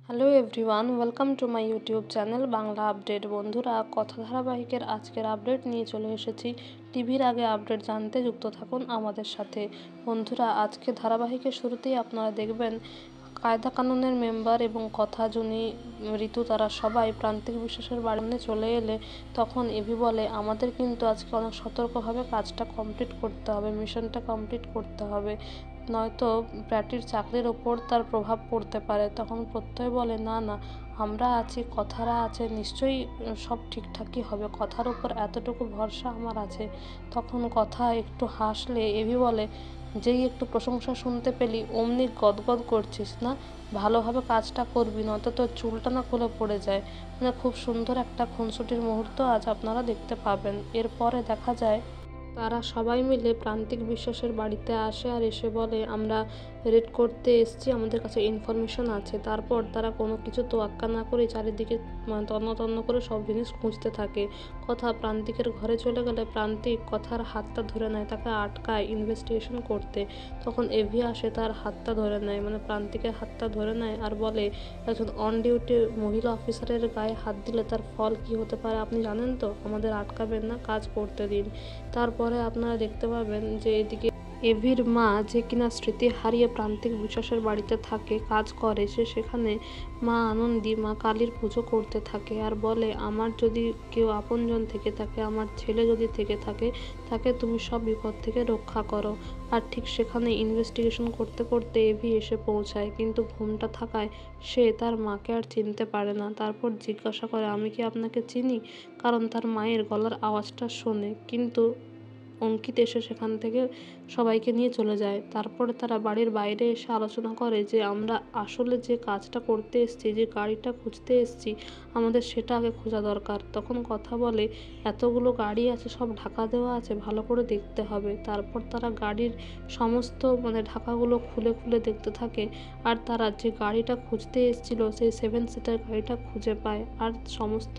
Hello everyone, welcome to my YouTube channel Bangla update. বন্ধুরা, কথা ধারাবাহিকের আজকের আপডেট নিয়ে চলে এসেছি। টিভির আগে আপডেট জানতে যুক্ত থাকুন আমাদের সাথে। বন্ধুরা, আজকে ধারাবাহিকের শুরুতেই আপনারা দেখবেন কায়দা কানুনের মেম্বার এবং কথা জুনি, ঋতু তারা সবাই প্রান্তিক বিশ্বাসের বাড়িতে চলে এলে তখন এভি বলে আমাদের কিন্তু আজকে অনেক সতর্কভাবে কাজটা কমপ্লিট করতে হবে, মিশনটা কমপ্লিট করতে হবে, নয়তো প্র্যাটির চাকরির ওপর তার প্রভাব পড়তে পারে। তখন প্রত্যয় বলে না না, আমরা আছি, কথারা আছে, নিশ্চয়ই সব ঠিকঠাকই হবে, কথার ওপর এতটুকু ভরসা আমার আছে। তখন কথা একটু হাসলে এভি বলে যেই একটু প্রশংসা শুনতে পেলি অমনি গদগদ করছিস না, ভালোভাবে কাজটা করবি, নয়তো তোর চুলটা না খুলে পড়ে যায়। মানে খুব সুন্দর একটা খুনসুটির মুহূর্ত আজ আপনারা দেখতে পাবেন। এরপরে দেখা যায় তারা সবাই মিলে প্রান্তিক বিশ্বাসের বাড়িতে আসে আর এসে বলে আমরা রেড করতে এসেছি, আমাদের কাছে ইনফরমেশন আছে। তারপর তারা কোনো কিছু তোয়াক্কা না করে চারিদিকে তন্ন তন্ন করে সব জিনিস খুঁজতে থাকে। কথা প্রান্তিকের ঘরে চলে গেলে প্রান্তিক কথার হাতটা ধরে নেয়, তাকে আটকায় ইনভেস্টিগেশন করতে। তখন এভি আসে, তার হাতটা ধরে নেয়, মানে প্রান্তিকের হাতটা ধরে নেয় আর বলে একজন অন ডিউটি মহিলা অফিসারের গায়ে হাত দিলে তার ফল কি হতে পারে আপনি জানেন তো, আমাদের আটকাবেন না, কাজ করতে দিন। তারপরে আপনারা দেখতে পাবেন যে এদিকে এভির মা, যে কিনা স্মৃতি হারিয়ে প্রান্তিক বিশ্বাসের বাড়িতে থাকে, কাজ করে, সে সেখানে মা আনন্দী, মা কালীর পুজো করতে থাকে আর বলে আমার যদি কেউ আপনজন থেকে থাকে, আমার ছেলে যদি থেকে থাকে, তাকে তুমি সব বিপদ থেকে রক্ষা করো। আর ঠিক সেখানে ইনভেস্টিগেশন করতে করতে এভি এসে পৌঁছায়, কিন্তু ঘুমটা থাকায় সে তার মাকে আর চিনতে পারে না। তারপর জিজ্ঞাসা করে আমি কি আপনাকে চিনি, কারণ তার মায়ের গলার আওয়াজটা শোনে। কিন্তু অঙ্কিত এসে সেখান থেকে সবাইকে নিয়ে চলে যায়। তারপরে তারা বাড়ির বাইরে এসে আলোচনা করে যে আমরা আসলে যে কাজটা করতে এসেছি, যে গাড়িটা খুঁজতে এসেছি, আমাদের সেটা আগে খোঁজা দরকার। তখন কথা বলে এতগুলো গাড়ি আছে, সব ঢাকা দেওয়া আছে, ভালো করে দেখতে হবে। তারপর তারা গাড়ির সমস্ত ঢাকাগুলো খুলে খুলে দেখতে থাকে আর তারা যে গাড়িটা খুঁজতে এসেছিল সেই 7 সিটার গাড়িটা খুঁজে পায় আর সমস্ত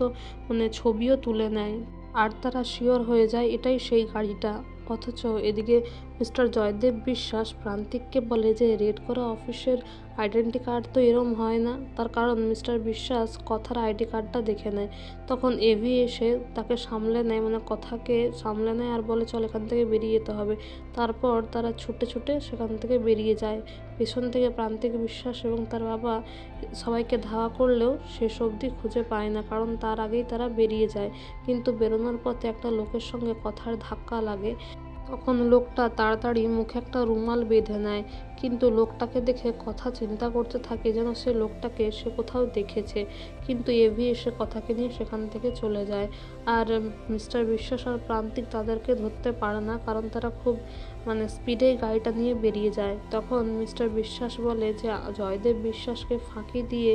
ছবিও তুলে নেয়। আর তারা শিওর হয়ে যায় এটাই সেই গাড়িটা। অথচ এদিকে মিস্টার জয়দেব বিশ্বাস প্রান্তিককে বলে যে রেড করা অফিসের আইডেন্টি কার্ড তো এরম হয় না, তার কারণ মিস্টার বিশ্বাস কথার আইডি কার্ডটা দেখে নেয়। তখন এভি এসে তাকে সামলে নেয়, কথাকে সামলে নেয় আর বলে চল এখান থেকে বেরিয়ে যেতে হবে। তারপর তারা ছুটে ছুটে সেখান থেকে বেরিয়ে যায়। পেছন থেকে প্রান্তিক বিশ্বাস এবং তার বাবা সবাইকে ধাওয়া করলেও শেষ অবধি খুঁজে পায় না, কারণ তার আগেই তারা বেরিয়ে যায়। কিন্তু বেরোনোর পথে একটা লোকের সঙ্গে কথার ধাক্কা লাগে। তখন লোকটা তাড়াতাড়ি মুখে একটা রুমাল বেঁধে নেয়, কিন্তু লোকটাকে দেখে কথা চিন্তা করতে থাকে যেন সে লোকটাকে সে কোথাও দেখেছে। কিন্তু এভি এসে কথাকে নিয়ে সেখান থেকে চলে যায়। আর মিস্টার বিশ্বাস আর প্রান্তিক তাদেরকে ধরতে পারে না, কারণ তারা খুব স্পিডেই গাড়িটা নিয়ে বেরিয়ে যায়। তখন মিস্টার বিশ্বাস বলে যে জয়দেব বিশ্বাসকে ফাঁকি দিয়ে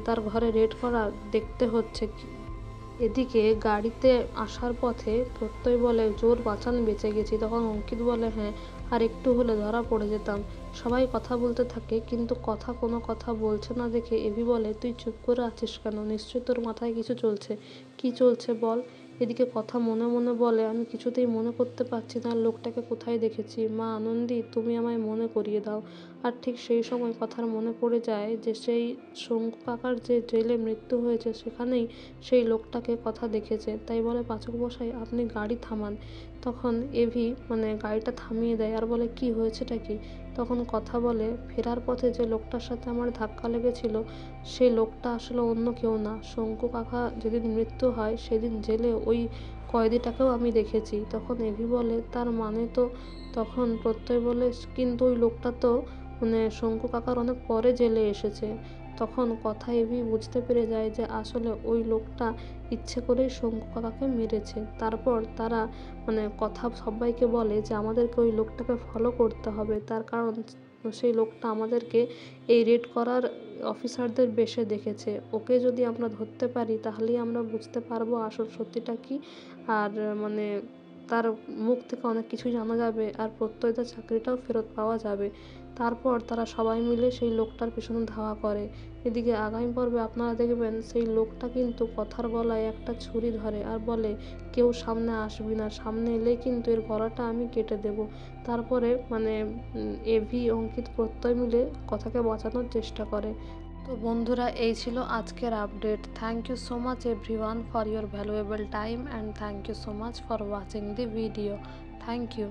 তার ঘরে রেড করা দেখতে হচ্ছে। এদিকে গাড়িতে আসার পথে প্রত্যয় বলে জোর বাঁচান, বেঁচে গেছি। তখন অঙ্কিত বলে হ্যাঁ, আর একটু হলে ধরা পড়ে যেতাম। সবাই কথা বলতে থাকে, কিন্তু কথা কোনো কথা বলছে না দেখে এভি বলে তুই চুপ করে আছিস কেন, নিশ্চয়ই তোর মাথায় কিছু চলছে, কি চলছে বল। এদিকে কথা মনে মনে বলে আমি কিছুতেই মনে করতে পারছি না লোকটাকে কোথায় দেখেছি, মা আনন্দী তুমি আমায় মনে করিয়ে দাও। আর ঠিক সেই সময় কথার মনে পড়ে যায় যে সেই শঙ্কু কাকার যে জেলে মৃত্যু হয়েছে সেখানেই সেই লোকটাকে কথা দেখেছে। তাই বলে পাচক মশাই আপনি গাড়ি থামান। তখন এভি গাড়িটা থামিয়ে দেয় আর বলে কি হয়েছেটা কি। তখন কথা বলে ফেরার পথে যে লোকটার সাথে আমার ধাক্কা লেগেছিল সেই লোকটা আসলে অন্য কেউ না, শঙ্কু কাকা যেদিন মৃত্যু হয় সেদিন জেলে ওই কয়েদিটাকেও আমি দেখেছি। তখন এভি বলে তার মানে তো, তখন প্রত্যয় বলে কিন্তু ওই লোকটা তো শঙ্কু কাকার অনেক পরে জেলে এসেছে। তখন কথা এভি বুঝতে পেরে যায় যে আসলে ওই লোকটা ইচ্ছে করেই শঙ্কু কাকাকে মেরেছে। তারপর তারা কথা সবাইকে বলে যে আমাদেরকে ওই লোকটাকে ফলো করতে হবে, তার কারণ সেই লোকটা আমাদেরকে এই রেড করার অফিসারদের বেশে দেখেছে। ওকে যদি আমরা ধরতে পারি তাহলেই আমরা বুঝতে পারবো আসল সত্যিটা কি। আর তার মুখ থেকে অনেক কিছুই জানা যাবে আর প্রত্যয়িত চাকরিটাও ফেরত পাওয়া যাবে। তারপর তারা সবাই মিলে সেই লোকটার পেছনে ধাওয়া করে। এদিকে আগামী পর্বে আপনারা দেখবেন সেই লোকটা কিন্তু কথার গলায় একটা ছুরি ধরে আর বলে কেউ সামনে আসবি না, সামনে এলেই কিন্তু এর গলাটা আমি কেটে দেব। তারপরে এভি অঙ্কিত প্রত্যয় মিলে কথাকে বাঁচানোর চেষ্টা করে। তো বন্ধুরা, এই ছিল আজকের update. Thank you so much everyone for your valuable time and thank you so much for watching the video. Thank you.